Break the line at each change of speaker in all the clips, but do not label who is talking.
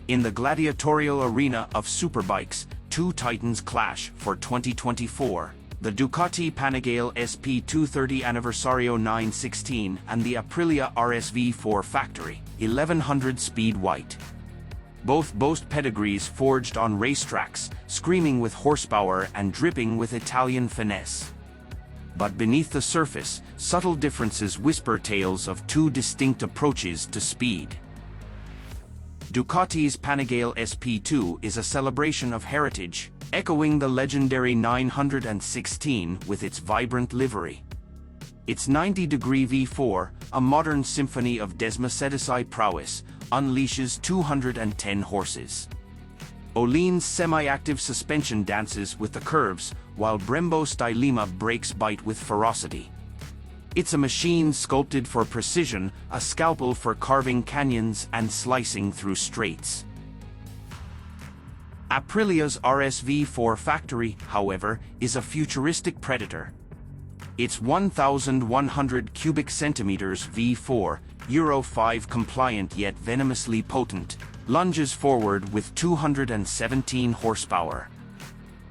In the gladiatorial arena of superbikes, two titans clash for 2024. The Ducati Panigale SP2 Anniversario 916 and the Aprilia RSV4 Factory 1100 speed white. Both boast pedigrees forged on racetracks, screaming with horsepower and dripping with Italian finesse. But beneath the surface, subtle differences whisper tales of two distinct approaches to speed. Ducati's Panigale SP2 is a celebration of heritage, echoing the legendary 916 with its vibrant livery. Its 90-degree V4, a modern symphony of Desmosedici prowess, unleashes 210 horses. Öhlins semi-active suspension dances with the curves, while Brembo Stylema brakes bite with ferocity. It's a machine sculpted for precision, a scalpel for carving canyons and slicing through straights. Aprilia's RSV4 Factory, however, is a futuristic predator. Its 1,100 cubic centimeters V4, Euro 5 compliant yet venomously potent, lunges forward with 217 horsepower.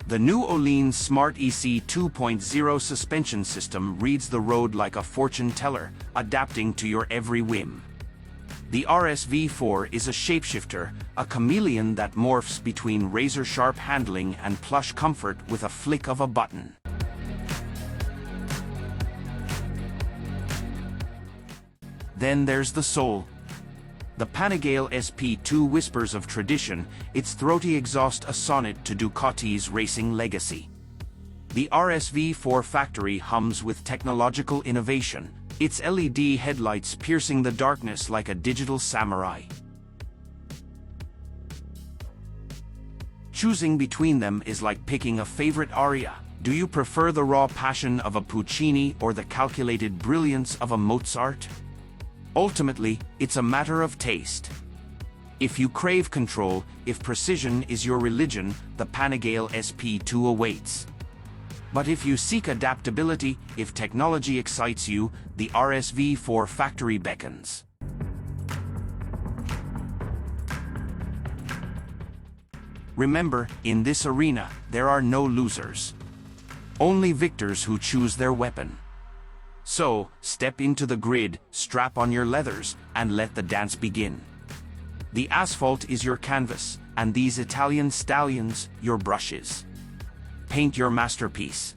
The new Öhlins Smart EC 2.0 suspension system reads the road like a fortune teller, adapting to your every whim. The RSV4 is a shapeshifter, a chameleon that morphs between razor-sharp handling and plush comfort with a flick of a button. Then there's the soul. The Panigale SP2 whispers of tradition, its throaty exhaust a sonnet to Ducati's racing legacy. The RSV4 Factory hums with technological innovation, its LED headlights piercing the darkness like a digital samurai. Choosing between them is like picking a favorite aria. Do you prefer the raw passion of a Puccini or the calculated brilliance of a Mozart? Ultimately, it's a matter of taste. If you crave control, if precision is your religion, the Panigale SP2 awaits. But if you seek adaptability, if technology excites you, the RSV4 Factory beckons. Remember, in this arena, there are no losers. Only victors who choose their weapon. So, step into the grid, strap on your leathers, and let the dance begin. The asphalt is your canvas, and these Italian stallions, your brushes. Paint your masterpiece.